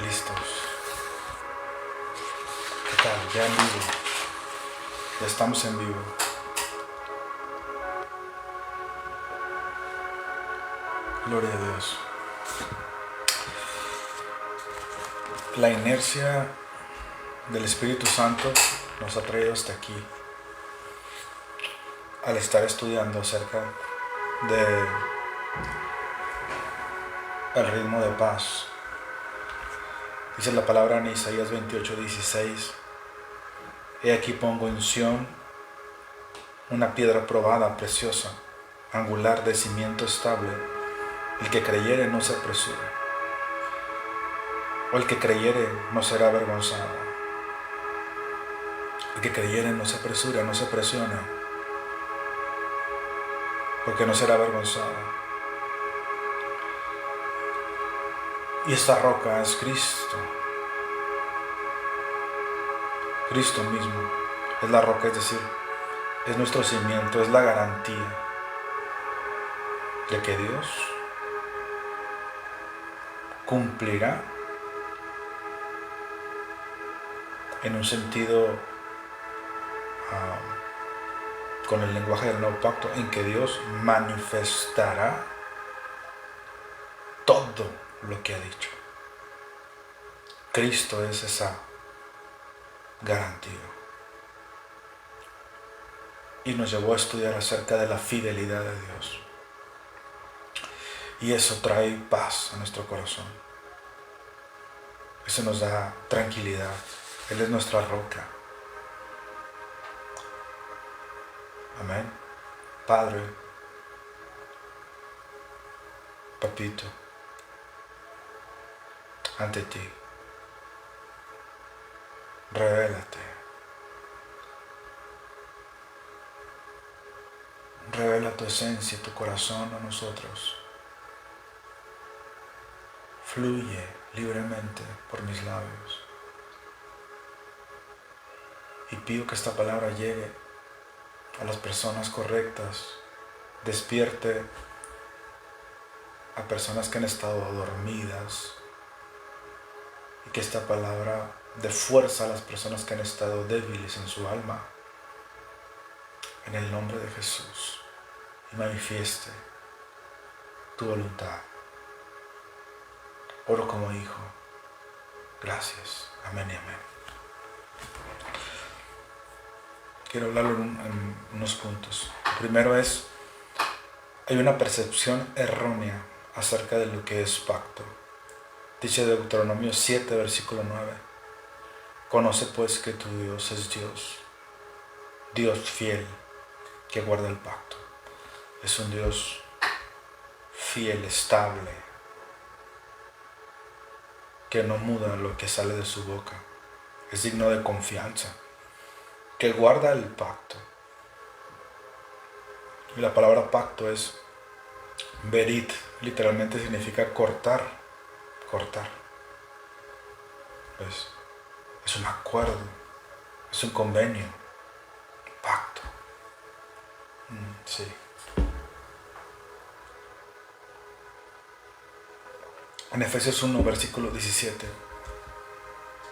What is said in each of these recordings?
Listos. ¿Qué tal? Ya en vivo. Ya estamos en vivo. Gloria a Dios. La inercia del Espíritu Santo nos ha traído hasta aquí al estar estudiando acerca de el ritmo de paz. Dice la palabra en Isaías 28:16: He aquí pongo en Sión una piedra probada, preciosa, angular, de cimiento estable. El que creyere no se apresure, o el que creyere no será avergonzado. El que creyere no se apresura, no se presiona, porque no será avergonzado. Y esta roca es Cristo. Cristo mismo es la roca, es decir, es nuestro cimiento, es la garantía de que Dios cumplirá en un sentido con el lenguaje del nuevo pacto, en que Dios manifestará todo lo que ha dicho. Cristo es esa garantía. Y nos llevó a estudiar acerca de la fidelidad de Dios. Y eso trae paz a nuestro corazón. Eso nos da tranquilidad. Él es nuestra roca. Amén. Padre, Papito, ante ti, revélate. Revela tu esencia y tu corazón a nosotros. Fluye libremente por mis labios. Y pido que esta palabra llegue a las personas correctas, despierte a personas que han estado dormidas, y que esta palabra dé fuerza a las personas que han estado débiles en su alma, en el nombre de Jesús, y manifieste tu voluntad. Oro como hijo. Gracias. Amén y amén. Quiero hablarlo en unos puntos. El primero es, hay una percepción errónea acerca de lo que es pacto. Dice Deuteronomio 7, versículo 9. Conoce pues que tu Dios es Dios, Dios fiel, que guarda el pacto. Es un Dios fiel, estable, que no muda lo que sale de su boca. Es digno de confianza, que guarda el pacto. Y la palabra pacto es berit, literalmente significa cortar. Es un acuerdo, es un convenio, pacto. Sí. En Efesios 1, versículo 17,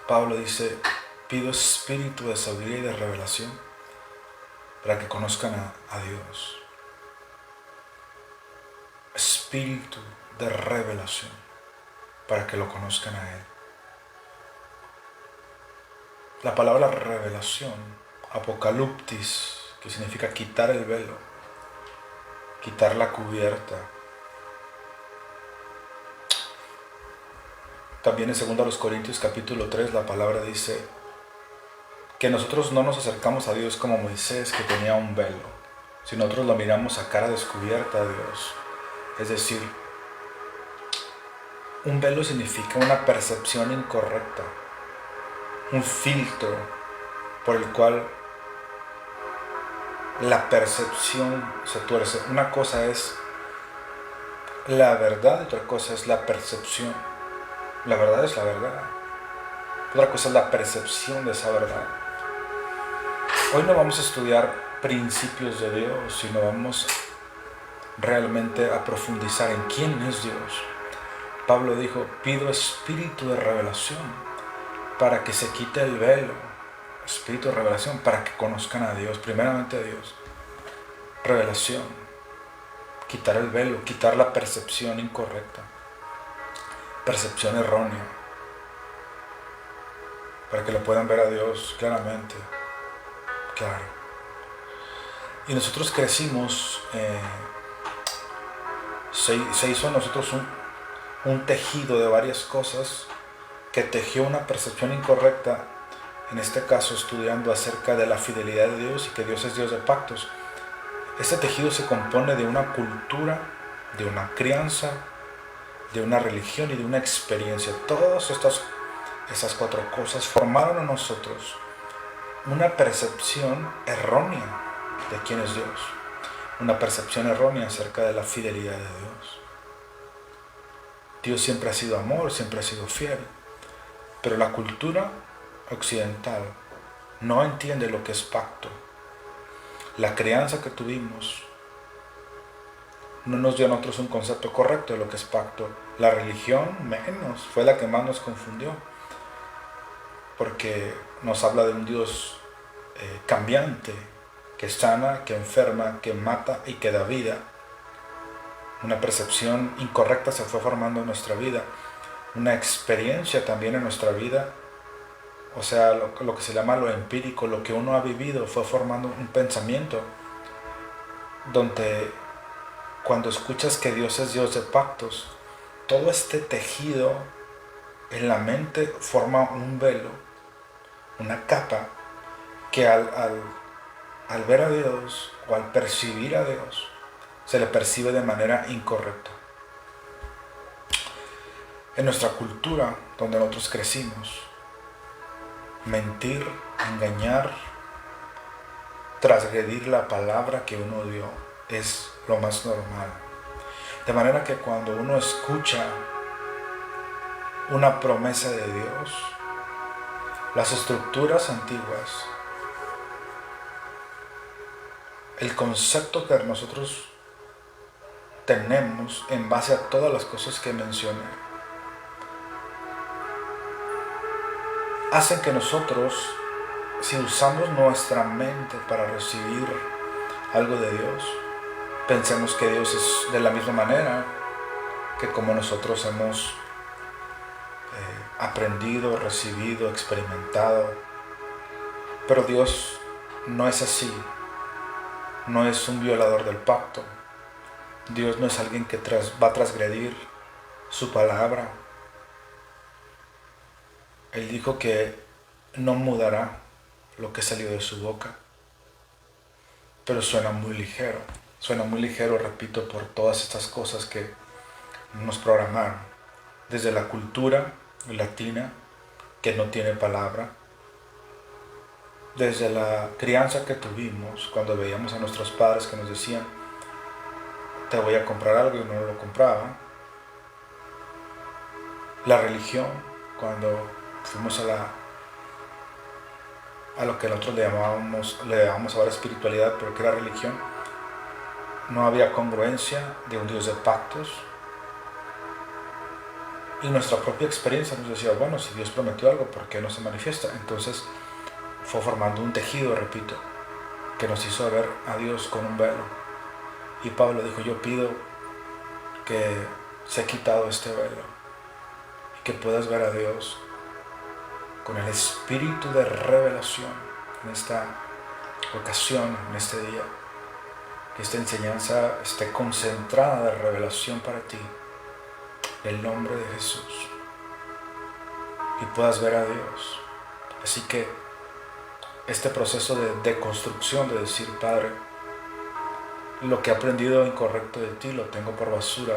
Pablo dice: pido espíritu de sabiduría y de revelación para que conozcan a Dios. Espíritu de revelación para que lo conozcan a Él. La palabra revelación, apocalipsis, que significa quitar el velo, quitar la cubierta. También en 2 Corintios capítulo 3 la palabra dice que nosotros no nos acercamos a Dios como Moisés, que tenía un velo, sino nosotros lo miramos a cara descubierta a Dios. Es decir, un velo significa una percepción incorrecta, un filtro por el cual la percepción se tuerce. Una cosa es la verdad y otra cosa es la percepción. La verdad es la verdad. Otra cosa es la percepción de esa verdad. Hoy no vamos a estudiar principios de Dios, sino vamos realmente a profundizar en quién es Dios. Pablo dijo, pido espíritu de revelación para que se quite el velo. Espíritu de revelación para que conozcan a Dios, primeramente a Dios. Revelación, quitar el velo, quitar la percepción incorrecta, percepción errónea, para que lo puedan ver a Dios claramente, claro. Y nosotros crecimos, se hizo en nosotros un tejido de varias cosas que tejió una percepción incorrecta, en este caso estudiando acerca de la fidelidad de Dios y que Dios es Dios de pactos. Este tejido se compone de una cultura, de una crianza, de una religión y de una experiencia. Todas esas cuatro cosas formaron en nosotros una percepción errónea de quién es Dios, una percepción errónea acerca de la fidelidad de Dios. Dios siempre ha sido amor, siempre ha sido fiel, pero la cultura occidental no entiende lo que es pacto. La crianza que tuvimos no nos dio a nosotros un concepto correcto de lo que es pacto. La religión menos, fue la que más nos confundió, porque nos habla de un Dios cambiante, que sana, que enferma, que mata y que da vida. Una percepción incorrecta se fue formando en nuestra vida, una experiencia también en nuestra vida, o sea, lo que se llama lo empírico, lo que uno ha vivido, fue formando un pensamiento donde cuando escuchas que Dios es Dios de pactos, todo este tejido en la mente forma un velo, una capa que al ver a Dios o al percibir a Dios, se le percibe de manera incorrecta. En nuestra cultura, donde nosotros crecimos, mentir, engañar, transgredir la palabra que uno dio es lo más normal. De manera que cuando uno escucha una promesa de Dios, las estructuras antiguas, el concepto que nosotros tenemos en base a todas las cosas que mencioné, hacen que nosotros, si usamos nuestra mente para recibir algo de Dios, pensemos que Dios es de la misma manera que como nosotros hemos aprendido, recibido, experimentado. Pero Dios no es así. No es un violador del pacto. Dios no es alguien que va a transgredir su palabra. Él dijo que no mudará lo que salió de su boca. Pero suena muy ligero, repito, por todas estas cosas que nos programaron. Desde la cultura latina, que no tiene palabra, desde la crianza que tuvimos, cuando veíamos a nuestros padres que nos decían, te voy a comprar algo y no lo compraban. La religión, cuando fuimos a lo que nosotros le llamamos ahora espiritualidad, pero que era religión, no había congruencia de un Dios de pactos. Y nuestra propia experiencia nos decía, bueno, si Dios prometió algo, ¿por qué no se manifiesta? Entonces fue formando un tejido, repito, que nos hizo ver a Dios con un velo. Y Pablo dijo, yo pido que se ha quitado este velo y que puedas ver a Dios con el espíritu de revelación en esta ocasión, en este día. Que esta enseñanza esté concentrada de revelación para ti, en el nombre de Jesús, y puedas ver a Dios. Así que este proceso de deconstrucción, de decir, Padre, lo que he aprendido incorrecto de ti lo tengo por basura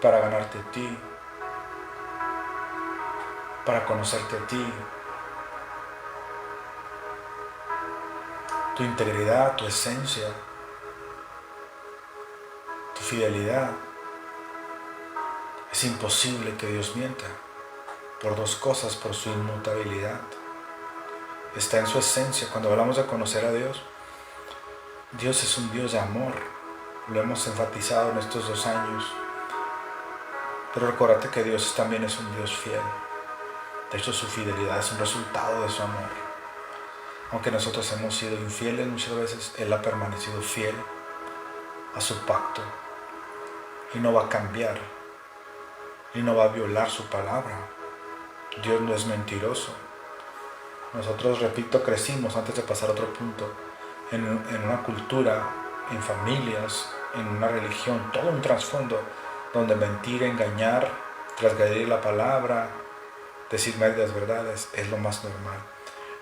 para ganarte a ti, para conocerte a ti, tu integridad, tu esencia, tu fidelidad. Es imposible que Dios mienta por dos cosas: por su inmutabilidad. Está en su esencia. Cuando hablamos de conocer a Dios, Dios es un Dios de amor. Lo hemos enfatizado en estos 2 años. Pero recordate que Dios también es un Dios fiel. De hecho, su fidelidad es un resultado de su amor. Aunque nosotros hemos sido infieles muchas veces, Él ha permanecido fiel a su pacto y no va a cambiar y no va a violar su palabra. Dios no es mentiroso. Nosotros, repito, crecimos, antes de pasar a otro punto, en una cultura, en familias, en una religión, todo un trasfondo donde mentir, engañar, transgredir la palabra, decir medias verdades es lo más normal.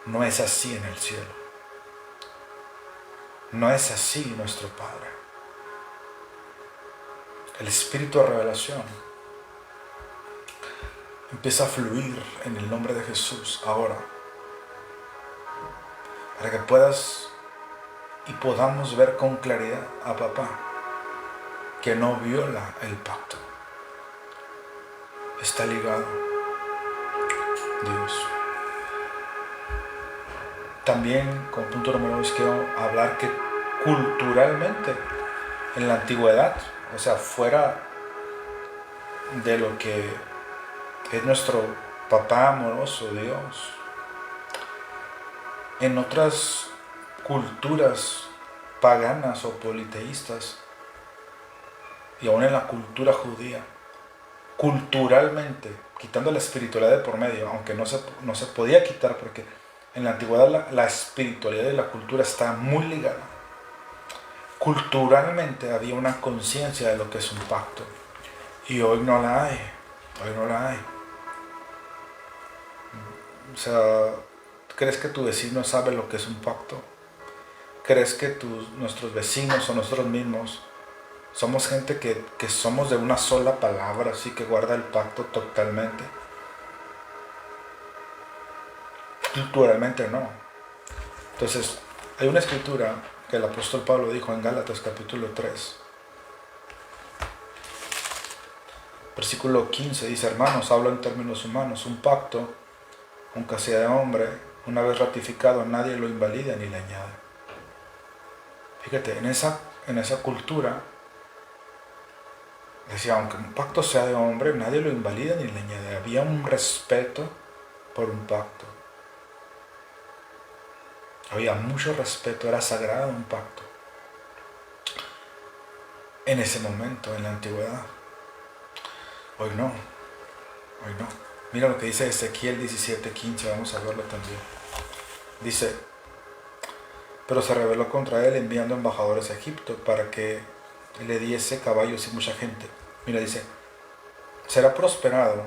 No es así en el cielo. No es así nuestro Padre. El espíritu de revelación empieza a fluir en el nombre de Jesús ahora, para que puedas y podamos ver con claridad a papá, que no viola el pacto. Está ligado Dios. También, como punto número 2, quiero hablar que culturalmente, en la antigüedad, o sea, fuera de lo que es nuestro papá amoroso, Dios, en otras culturas paganas o politeístas, y aún en la cultura judía, culturalmente, quitando la espiritualidad de por medio, aunque no se podía quitar porque en la antigüedad la espiritualidad y la cultura estaban muy ligadas. Culturalmente había una conciencia de lo que es un pacto y hoy no la hay. Hoy no la hay. O sea, ¿crees que tu vecino sabe lo que es un pacto? ¿Crees que nuestros vecinos o nosotros mismos somos gente que somos de una sola palabra, así que guarda el pacto totalmente? Culturalmente no. Entonces, hay una escritura que el apóstol Pablo dijo en Gálatas capítulo 3, versículo 15, dice: hermanos, hablo en términos humanos, un pacto, aunque sea de hombre, una vez ratificado, nadie lo invalida ni le añade. Fíjate, en esa cultura decía, aunque un pacto sea de hombre, nadie lo invalida ni le añade. Había un respeto por un pacto. Había mucho respeto, era sagrado un pacto. En ese momento, en la antigüedad. Hoy no, hoy no. Mira lo que dice Ezequiel 17:15, vamos a verlo también. Dice: pero se rebeló contra él enviando embajadores a Egipto para que le diese caballos y mucha gente. Mira, dice: será prosperado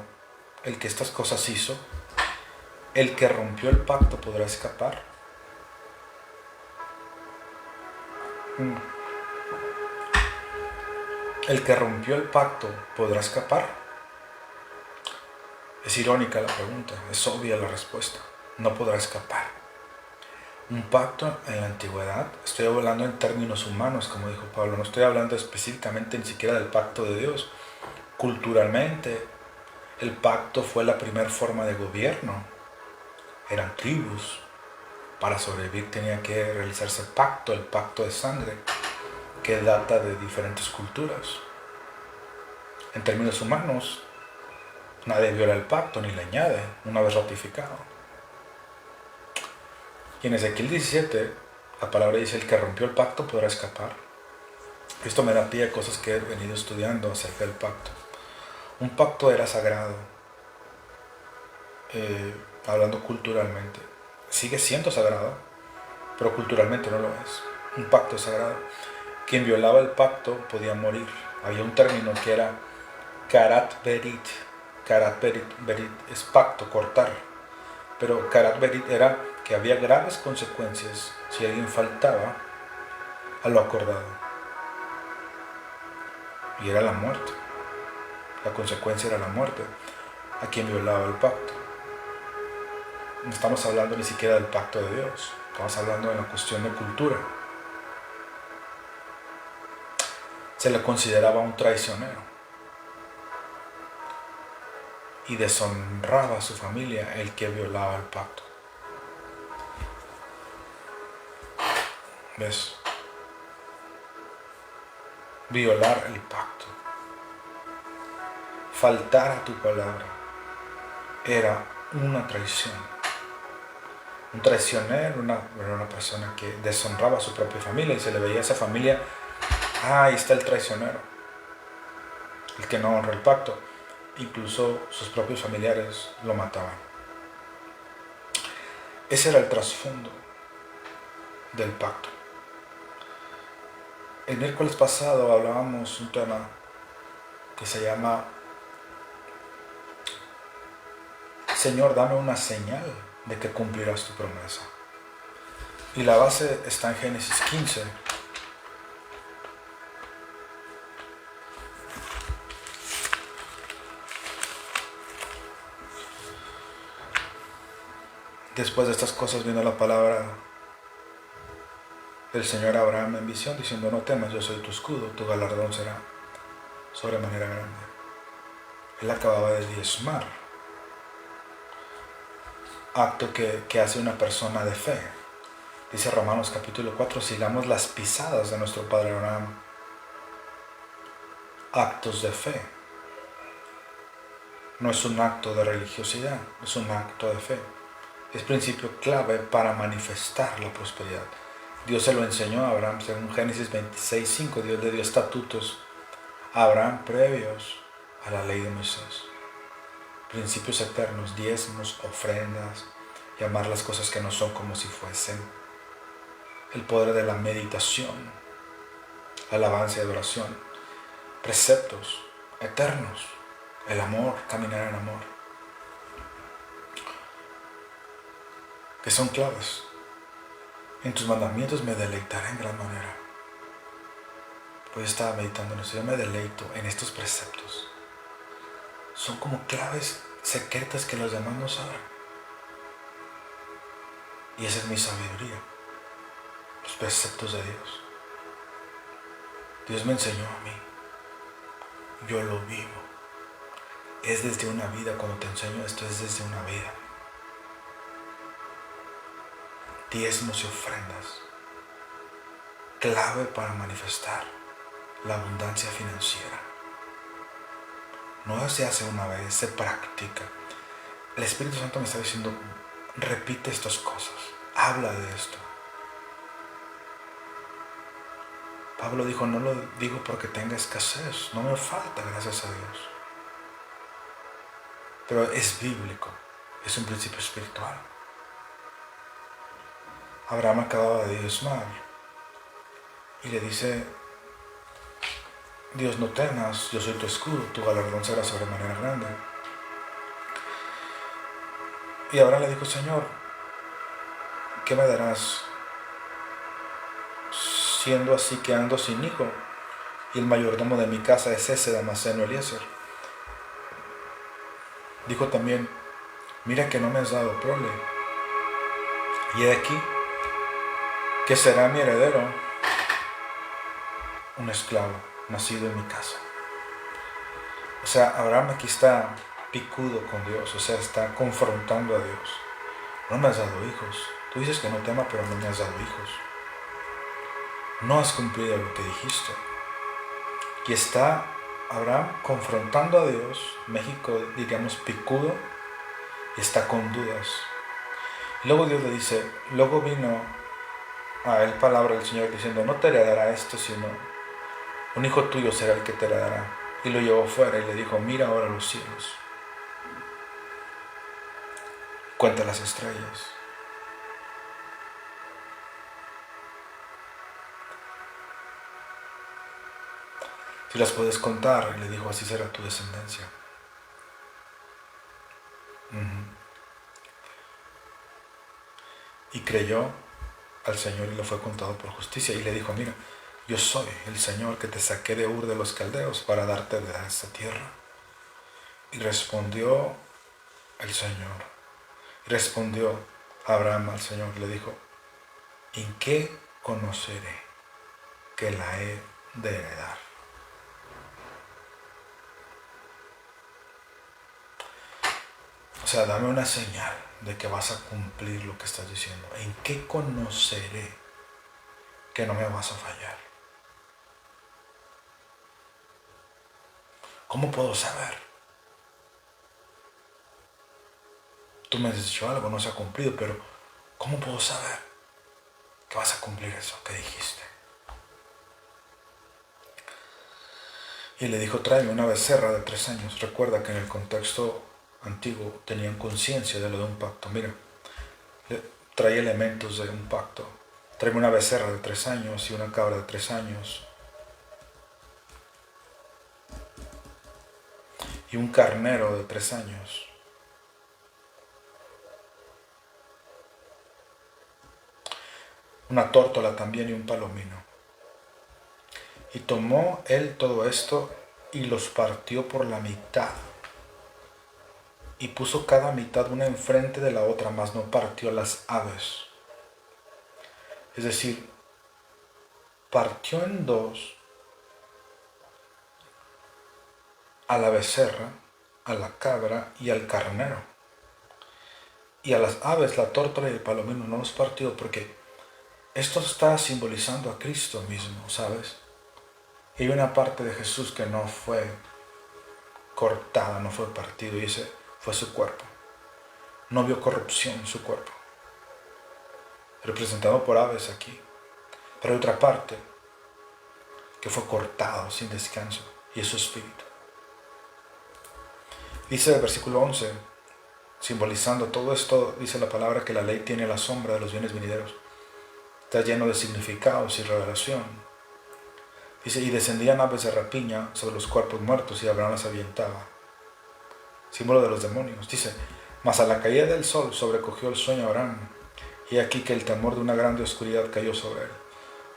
el que estas cosas hizo, el que rompió el pacto podrá escapar. El que rompió el pacto podrá escapar. Es irónica la pregunta, es obvia la respuesta. No podrá escapar. Un pacto en la antigüedad, estoy hablando en términos humanos, como dijo Pablo, no estoy hablando específicamente ni siquiera del pacto de Dios. Culturalmente, el pacto fue la primera forma de gobierno. Eran tribus. Para sobrevivir tenía que realizarse el pacto de sangre, que data de diferentes culturas. En términos humanos, nadie viola el pacto ni le añade una vez ratificado. Y en Ezequiel 17, la palabra dice: el que rompió el pacto podrá escapar. Esto me da pie a cosas que he venido estudiando acerca del pacto. Un pacto era sagrado, hablando culturalmente. Sigue siendo sagrado, pero culturalmente no lo es. Un pacto es sagrado. Quien violaba el pacto podía morir. Había un término que era karat berit. Karat berit es pacto, cortar. Pero karat berit era que había graves consecuencias si alguien faltaba a lo acordado. Y era la muerte. La consecuencia era la muerte a quien violaba el pacto. No estamos hablando ni siquiera del pacto de Dios. Estamos hablando de la cuestión de cultura. Se le consideraba un traicionero y deshonraba a su familia el que violaba el pacto. ¿Ves? Violar el pacto. faltar a tu palabra era una traición. Un traicionero era una persona que deshonraba a su propia familia y se le veía a esa familia, ahí está el traicionero, el que no honra el pacto. Incluso sus propios familiares lo mataban. Ese era el trasfondo del pacto. El miércoles pasado hablábamos un tema que se llama Señor, dame una señal de que cumplirás tu promesa. Y la base está en Génesis 15. Después de estas cosas vino la palabra del Señor a Abraham en visión, diciendo: no temas, yo soy tu escudo, tu galardón será sobremanera grande. Él acababa de diezmar, acto que hace una persona de fe. Dice Romanos capítulo 4, sigamos las pisadas de nuestro padre Abraham. Actos de fe. No es un acto de religiosidad, es un acto de fe. Es principio clave para manifestar la prosperidad. Dios se lo enseñó a Abraham, según Génesis 26:5. Dios le dio estatutos a Abraham previos a la ley de Moisés. Principios eternos, diezmos, ofrendas, llamar las cosas que no son como si fuesen. El poder de la meditación, alabanza y adoración. Preceptos eternos, el amor, caminar en amor, que son claves. En tus mandamientos me deleitaré en gran manera. Pues estaba meditando en eso, yo me deleito en estos preceptos. Son como claves secretas que los demás no saben. Y esa es mi sabiduría, los preceptos de Dios. Dios me enseñó a mí, yo lo vivo. Es desde una vida, cuando te enseño esto, es desde una vida. Diezmos y ofrendas, clave para manifestar la abundancia financiera. No se hace una vez, se practica. El Espíritu Santo me está diciendo: repite estas cosas, habla de esto. Pablo dijo: no lo digo porque tenga escasez, no me falta, gracias a Dios. Pero es bíblico, es un principio espiritual. Abraham acababa de diezmar y le dice: Dios, no temas, yo soy tu escudo, tu galardón será sobremanera grande. Y Abraham le dijo: Señor, ¿qué me darás siendo así que ando sin hijo? Y el mayordomo de mi casa es ese Damaseno Eliezer. Dijo también: mira que no me has dado prole, y he aquí que será mi heredero un esclavo nacido en mi casa. O sea, Abraham aquí está picudo con Dios, o sea, está confrontando a Dios. No me has dado hijos. Tú dices que no te ama, pero no me has dado hijos. No has cumplido lo que dijiste. Y está Abraham confrontando a Dios. México diríamos picudo, y está con dudas. Luego Dios le dice, luego vino a él palabra del Señor diciendo: no te heredará esto, sino un hijo tuyo será el que te heredará. Y lo llevó fuera y le dijo: mira ahora los cielos, cuenta las estrellas. Si las puedes contar, y le dijo: así será tu descendencia. Y creyó al Señor y le fue contado por justicia. Y le dijo: mira, yo soy el Señor que te saqué de Ur de los Caldeos para darte de esta tierra. Y respondió el Señor. Y respondió Abraham al Señor y le dijo: ¿en qué conoceré que la he de heredar? O sea, dame una señal de que vas a cumplir lo que estás diciendo. ¿En qué conoceré que no me vas a fallar? ¿Cómo puedo saber? tú me has dicho algo, no se ha cumplido, pero ¿cómo puedo saber que vas a cumplir eso que dijiste? Y le dijo, tráeme una becerra de 3 años. Recuerda que en el contexto antiguo tenían conciencia de lo de un pacto. Mira, trae elementos de un pacto. Tráeme una becerra de 3 años y una cabra de 3 años. Y un carnero de 3 años. Una tórtola también y un palomino. Y tomó él todo esto y los partió por la mitad. Y puso cada mitad una enfrente de la otra, mas no partió las aves. Es decir, partió en dos a la becerra, a la cabra y al carnero. Y a las aves, la tórtola y el palomino no los partió porque esto está simbolizando a Cristo mismo, ¿sabes? Y hay una parte de Jesús que no fue cortada, no fue partido, y ese fue su cuerpo. No vio corrupción en su cuerpo, representado por aves aquí. Pero hay otra parte que fue cortado sin descanso, y es su espíritu. Dice el versículo 11, simbolizando todo esto, dice la palabra que la ley tiene la sombra de los bienes venideros. Está lleno de significados y revelación. Dice, y descendían aves de rapiña sobre los cuerpos muertos y Abraham las ahuyentaba. Símbolo de los demonios. Dice, mas a la caída del sol sobrecogió el sueño a Abraham, y aquí que el temor de una grande oscuridad cayó sobre él.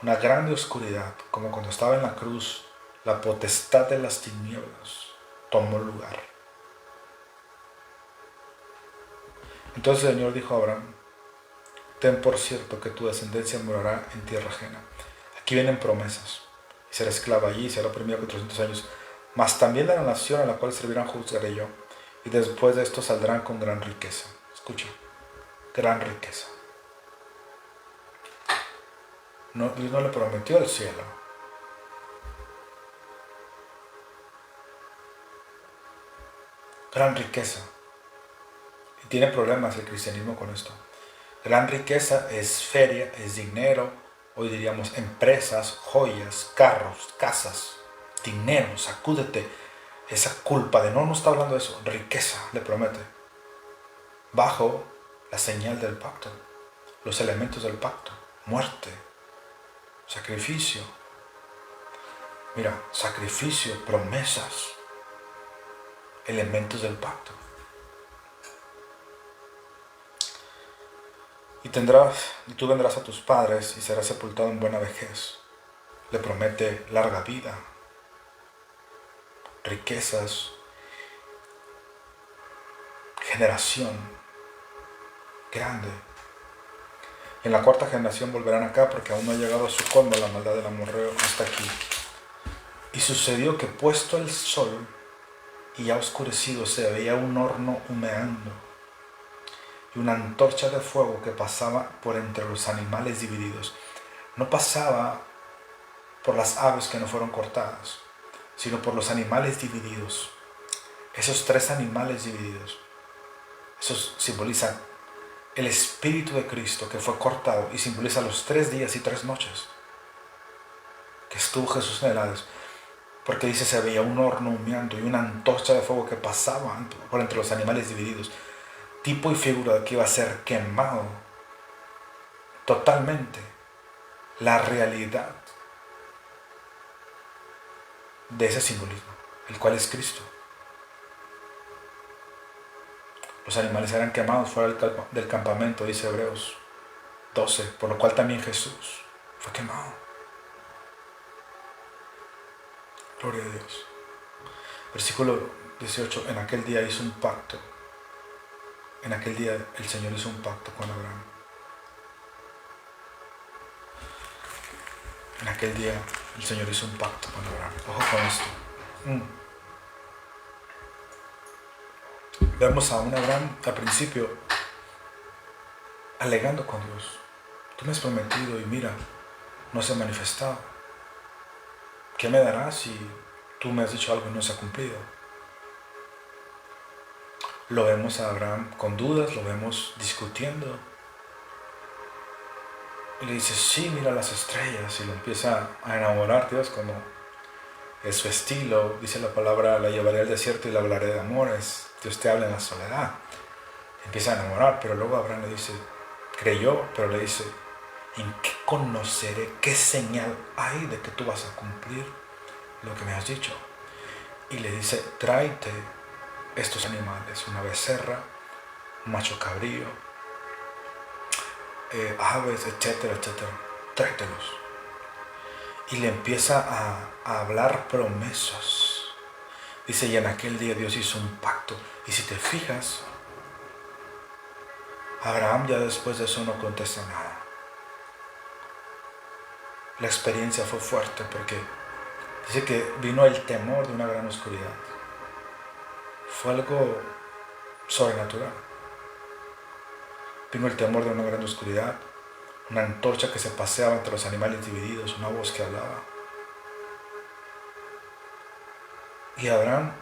Una grande oscuridad, como cuando estaba en la cruz, la potestad de las tinieblas tomó lugar. Entonces el Señor dijo a Abraham, ten por cierto que tu descendencia morará en tierra ajena. Aquí vienen promesas. Y será esclava allí, y será oprimida 400 años. Mas también de la nación a la cual servirán juzgaré yo. Y después de esto saldrán con gran riqueza. Escucha, gran riqueza. No, Dios no le prometió el cielo. Gran riqueza. Y tiene problemas el cristianismo con esto. Gran riqueza es feria, es dinero, hoy diríamos empresas, joyas, carros, casas, dinero, sacúdete esa culpa de no está hablando de eso, riqueza le promete, bajo la señal del pacto, los elementos del pacto, muerte, sacrificio, mira, sacrificio, promesas, elementos del pacto. Y tú vendrás a tus padres y serás sepultado en buena vejez. Le promete larga vida, riquezas, generación grande. Y en la cuarta generación volverán acá porque aún no ha llegado a su colmo la maldad del amorreo hasta aquí. Y sucedió que puesto el sol y ya oscurecido se veía un horno humeando y una antorcha de fuego que pasaba por entre los animales divididos. No pasaba por las aves que no fueron cortadas, sino por los animales divididos. Esos 3 animales divididos, eso simboliza el Espíritu de Cristo que fue cortado y simboliza los 3 días y 3 noches que estuvo Jesús en el Hades. Porque dice, se veía un horno humeando y una antorcha de fuego que pasaba por entre los animales divididos. Tipo y figura de que iba a ser quemado totalmente la realidad de ese simbolismo, el cual es Cristo. Los animales eran quemados fuera del campamento, dice Hebreos 12, por lo cual también Jesús fue quemado. Gloria a Dios. Versículo 18, en aquel día hizo un pacto. En aquel día el Señor hizo un pacto con Abraham. En aquel día el Señor hizo un pacto con Abraham. Ojo con esto. Vemos a un Abraham al principio alegando con Dios. Tú me has prometido y mira, no se ha manifestado. ¿Qué me darás si tú me has dicho algo y no se ha cumplido? lo vemos a Abraham con dudas, lo vemos discutiendo. Y le dice, sí, mira las estrellas, y lo empieza a enamorar Dios como es su estilo. Dice la palabra, la llevaré al desierto y le hablaré de amores. Dios te habla en la soledad. Empieza a enamorar, pero luego Abraham le dice, creyó, pero le dice, ¿en qué conoceré? ¿Qué señal hay de que tú vas a cumplir lo que me has dicho? Y le dice, tráete estos animales, una becerra, un macho cabrío, aves, etcétera, etcétera. Tráetelos. Y le empieza a hablar promesas. Dice, y en aquel día Dios hizo un pacto. Y si te fijas, Abraham ya después de eso no contesta nada. La experiencia fue fuerte porque dice que vino el temor de una gran oscuridad. Fue algo sobrenatural. Vino el temor de una gran oscuridad, una antorcha que se paseaba entre los animales divididos, una voz que hablaba. Y Abraham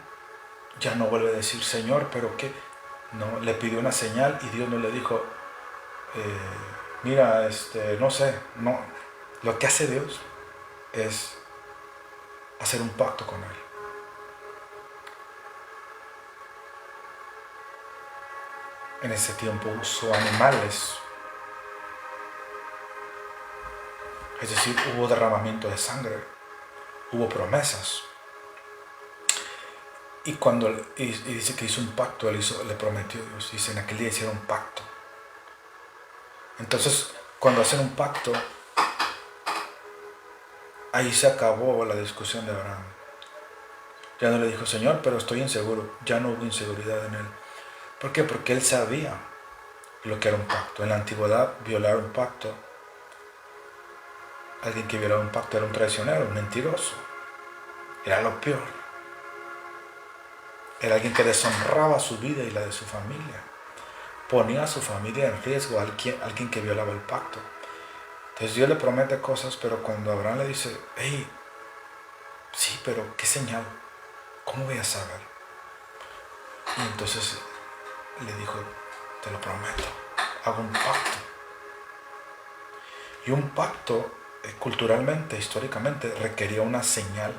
ya no vuelve a decir, Señor, ¿pero qué? No, le pidió una señal y Dios no le dijo, mira, no sé, no. Lo que hace Dios es hacer un pacto con Él. En ese tiempo usó animales, es decir, hubo derramamiento de sangre, hubo promesas. Y dice que hizo un pacto, le prometió a Dios, dice, en aquel día hicieron un pacto. Entonces, cuando hacen un pacto, ahí se acabó la discusión de Abraham. Ya no le dijo, Señor, pero estoy inseguro. Ya no hubo inseguridad en él. ¿Por qué? Porque él sabía lo que era un pacto. En la antigüedad, violar un pacto, alguien que violaba un pacto era un traicionero, un mentiroso. Era lo peor. Era alguien que deshonraba su vida y la de su familia. Ponía a su familia en riesgo, alguien que violaba el pacto. Entonces Dios le promete cosas, pero cuando Abraham le dice, hey, sí, pero ¿qué señal? ¿Cómo voy a saber? Y entonces le dijo, te lo prometo, hago un pacto. Y un pacto, culturalmente, históricamente, requería una señal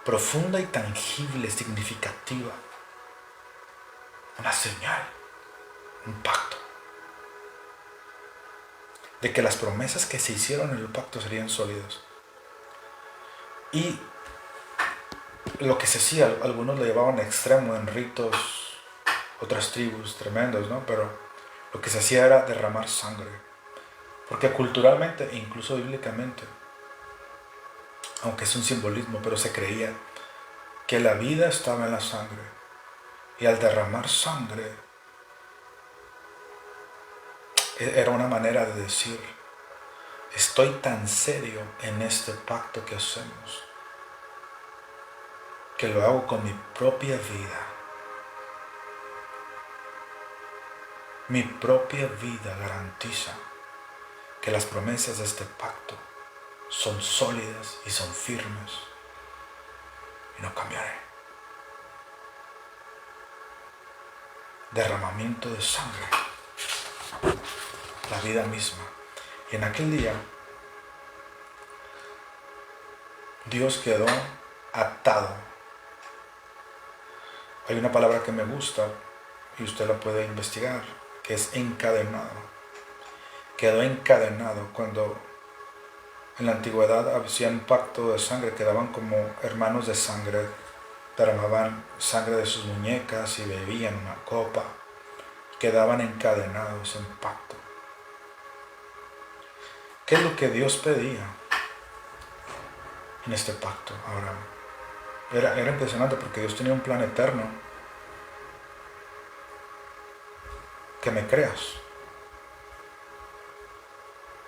profunda y tangible, significativa. Una señal, un pacto. De que las promesas que se hicieron en el pacto serían sólidas. Y lo que se hacía, algunos lo llevaban a extremo en ritos, otras tribus tremendos, ¿no? Pero lo que se hacía era derramar sangre. Porque culturalmente e incluso bíblicamente, aunque es un simbolismo, pero se creía que la vida estaba en la sangre. Y al derramar sangre, era una manera de decir, estoy tan serio en este pacto que hacemos, que lo hago con mi propia vida. Mi propia vida garantiza que las promesas de este pacto son sólidas y son firmes y no cambiaré. Derramamiento de sangre, la vida misma. Y en aquel día Dios quedó atado. Hay una palabra que me gusta y usted la puede investigar, que es encadenado. Quedó encadenado. Cuando en la antigüedad hacían pacto de sangre, quedaban como hermanos de sangre, derramaban sangre de sus muñecas y bebían una copa, quedaban encadenados en pacto. ¿Qué es lo que Dios pedía en este pacto ahora? Era impresionante porque Dios tenía un plan eterno. Que me creas.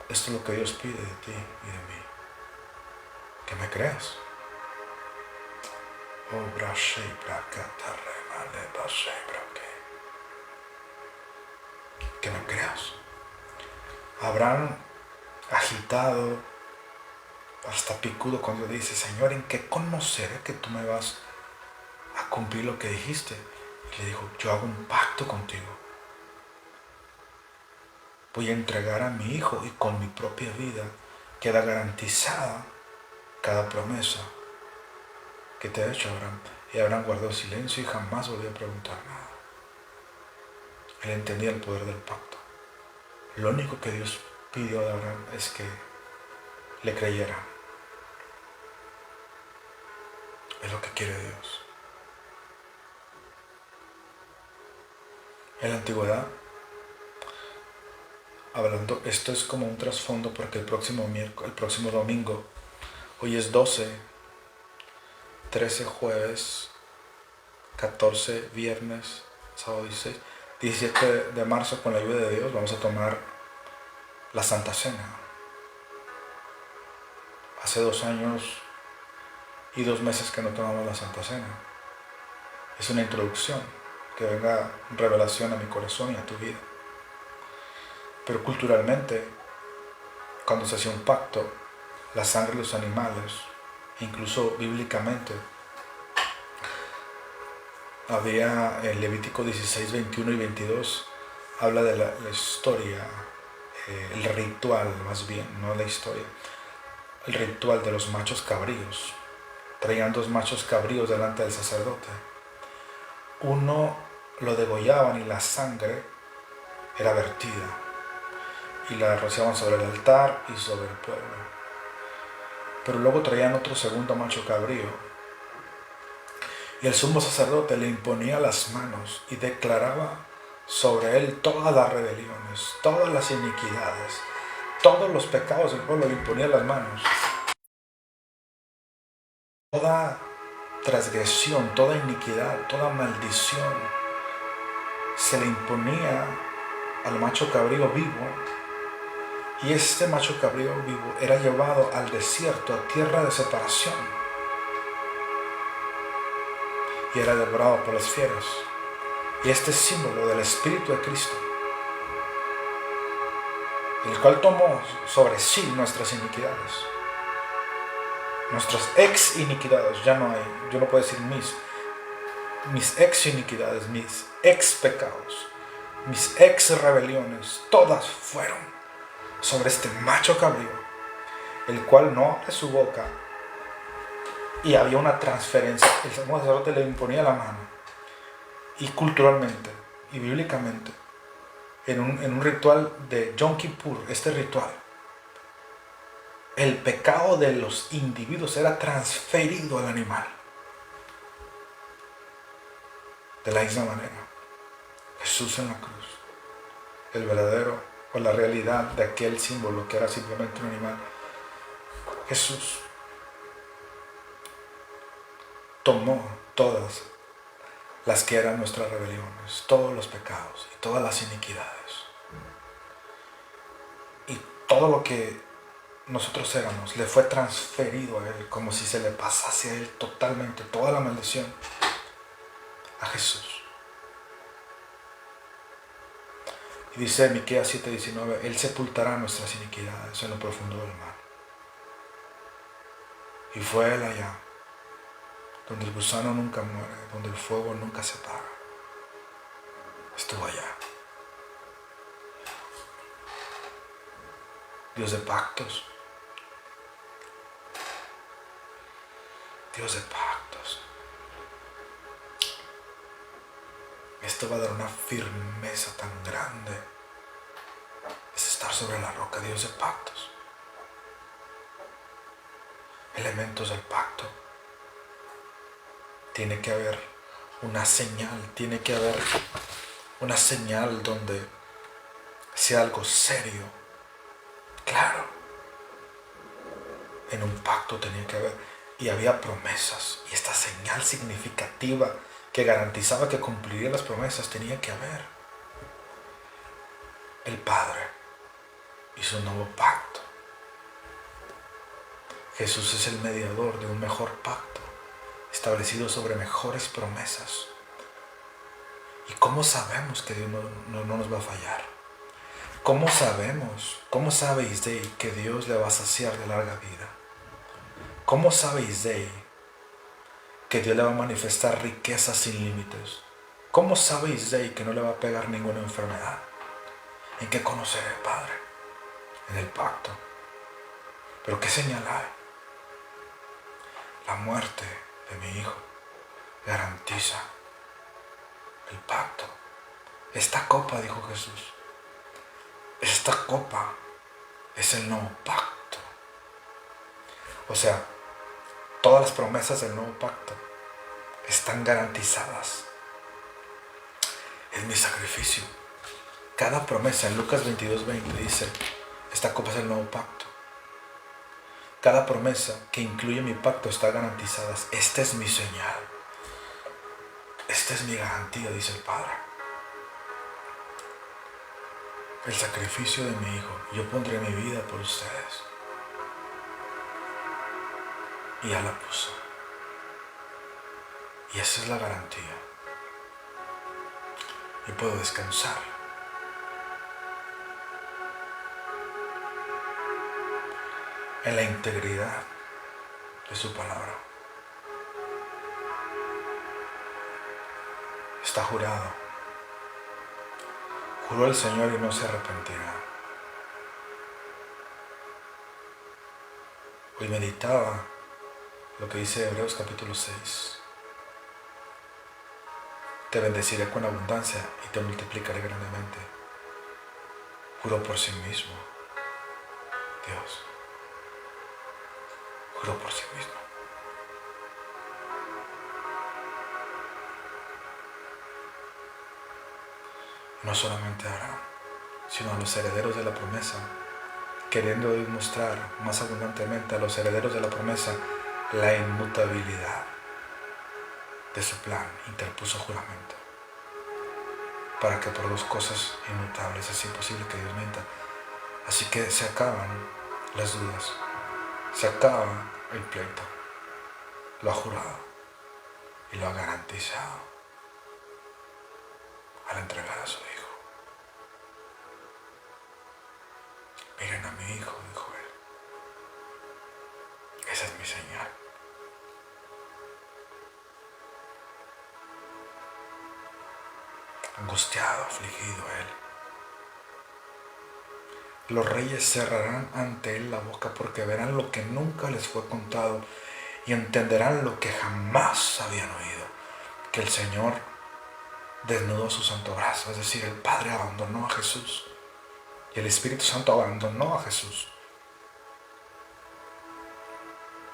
Esto es lo que Dios pide de ti y de mí. Que me creas. Que me creas. Abraham, agitado, hasta picudo, cuando dice, Señor, ¿en qué conoceré que tú me vas a cumplir lo que dijiste? Le dijo, yo hago un pacto contigo. Voy a entregar a mi hijo y con mi propia vida queda garantizada cada promesa que te ha hecho Abraham. Y Abraham guardó silencio y jamás volvió a preguntar nada. Él entendía el poder del pacto. Lo único que Dios pidió de Abraham es que le creyera. Es lo que quiere Dios. En la antigüedad, hablando, esto es como un trasfondo porque el próximo domingo, hoy es 12, 13 jueves, 14 viernes, sábado 16, 17 de marzo, con la ayuda de Dios, vamos a tomar la Santa Cena. Hace 2 años y 2 meses que no tomamos la Santa Cena. Es una introducción, que venga revelación a mi corazón y a tu vida. Pero culturalmente, cuando se hacía un pacto, la sangre de los animales, incluso bíblicamente, había en Levítico 16, 21 y 22, habla de la historia, el ritual más bien, no la historia, el ritual de los machos cabríos. Traían 2 machos cabríos delante del sacerdote. Uno lo degollaban y la sangre era vertida y la rociaban sobre el altar y sobre el pueblo. Pero luego traían otro segundo macho cabrío y el sumo sacerdote le imponía las manos y declaraba sobre él todas las rebeliones, todas las iniquidades, todos los pecados del pueblo. Le imponía las manos. Toda transgresión, toda iniquidad, toda maldición se le imponía al macho cabrío vivo, y este macho cabrío vivo era llevado al desierto, a tierra de separación, y era devorado por las fieras. Y este símbolo del Espíritu de Cristo, el cual tomó sobre sí nuestras iniquidades, nuestras ex iniquidades, ya no hay, yo no puedo decir mis ex iniquidades, mis ex pecados, mis ex rebeliones, todas fueron sobre este macho cabrío, el cual no abre su boca, y había una transferencia. El sacerdote le imponía la mano, y culturalmente y bíblicamente, en un ritual de Yom Kippur, este ritual, el pecado de los individuos era transferido al animal. De la misma manera, Jesús en la cruz, el verdadero o la realidad de aquel símbolo que era simplemente un animal, Jesús tomó todas las que eran nuestras rebeliones, todos los pecados y todas las iniquidades, y todo lo que nosotros éramos le fue transferido a Él, como si se le pasase a Él totalmente toda la maldición, a Jesús. Y dice Miqueas 7:19, Él sepultará nuestras iniquidades en lo profundo del mar. Y fue Él allá, donde el gusano nunca muere, donde el fuego nunca se apaga. Estuvo allá. Dios de pactos. Dios de pactos. Esto va a dar una firmeza tan grande. Es estar sobre la roca, Dios de pactos. Elementos del pacto. Tiene que haber una señal, tiene que haber una señal donde sea algo serio. Claro, en un pacto tenía que haber, y había promesas, y esta señal significativa que garantizaba que cumpliría las promesas tenía que haber. El Padre hizo un nuevo pacto. Jesús es el mediador de un mejor pacto, establecido sobre mejores promesas. ¿Y cómo sabemos que Dios no nos va a fallar? ¿Cómo sabemos, cómo sabe Isdei que Dios le va a saciar de larga vida? ¿Cómo sabe Isdei que Dios le va a manifestar riquezas sin límites? ¿Cómo sabéis de ahí que no le va a pegar ninguna enfermedad? ¿En qué conoceré, Padre? En el pacto. ¿Pero qué señal hay? La muerte de mi hijo garantiza el pacto. Esta copa, dijo Jesús, esta copa es el nuevo pacto. O sea, todas las promesas del nuevo pacto están garantizadas. Es mi sacrificio. Cada promesa en Lucas 22:20 dice, esta copa es el nuevo pacto. Cada promesa que incluye mi pacto está garantizada. Esta es mi señal. Esta es mi garantía, dice el Padre. El sacrificio de mi hijo. Yo pondré mi vida por ustedes. Y ya la puso. Y esa es la garantía. Y puedo descansar. En la integridad de su palabra. Está jurado. Juró el Señor y no se arrepentirá. Hoy meditaba lo que dice Hebreos capítulo 6. Te bendeciré con abundancia y te multiplicaré grandemente. Juró por sí mismo. Dios. Juró por sí mismo. No solamente a Abraham, sino a los herederos de la promesa, queriendo demostrar más abundantemente a los herederos de la promesa la inmutabilidad de su plan, interpuso juramento, para que por dos cosas inmutables es imposible que Dios mienta. Así que se acaban las dudas, se acaba el pleito, lo ha jurado y lo ha garantizado al entregar a su hijo. Miren a mi hijo, dijo él. Esa es mi señal. Angustiado, afligido él. Los reyes cerrarán ante él la boca porque verán lo que nunca les fue contado y entenderán lo que jamás habían oído, que el Señor desnudó su santo brazo, es decir, el Padre abandonó a Jesús y el Espíritu Santo abandonó a Jesús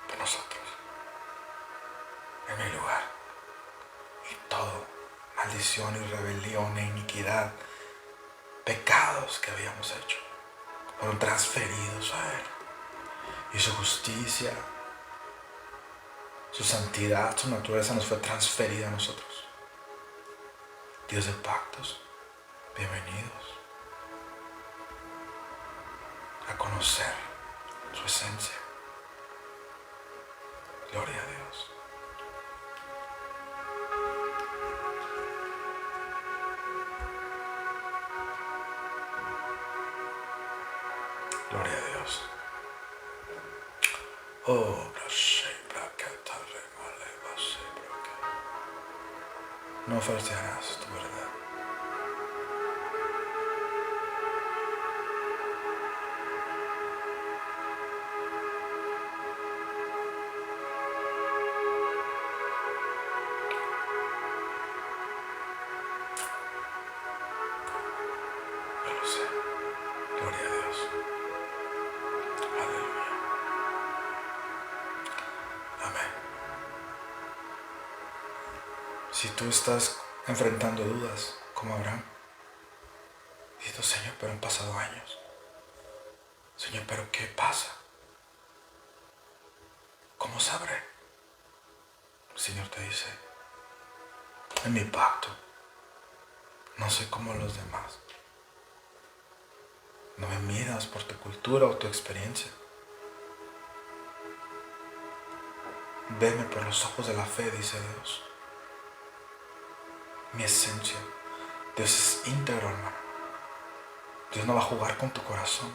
por nosotros, en mi lugar. Y todo, maldición y rebelión e iniquidad, pecados que habíamos hecho, fueron transferidos a Él. Y su justicia, su santidad, su naturaleza nos fue transferida a nosotros. Dios de pactos, bienvenidos a conocer su esencia. Gloria a Dios. Gloria a Dios. Oh, no falsearás tu verdad. Yo lo sé. Gloria a Dios. Aleluya. Amén. Si tú estás enfrentando dudas como Abraham, diciendo, Señor, pero han pasado años. Señor, pero ¿qué pasa? ¿Cómo sabré? El Señor te dice, en mi pacto, no soy como los demás. No me midas por tu cultura o tu experiencia. Veme por los ojos de la fe, dice Dios. Mi esencia. Dios es íntegro, hermano. Dios no va a jugar con tu corazón.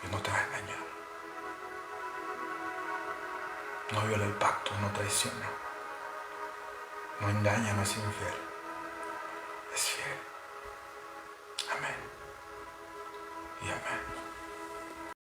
Dios no te va a engañar. No viola el pacto, no traiciona. No engaña, no es infiel. Amén.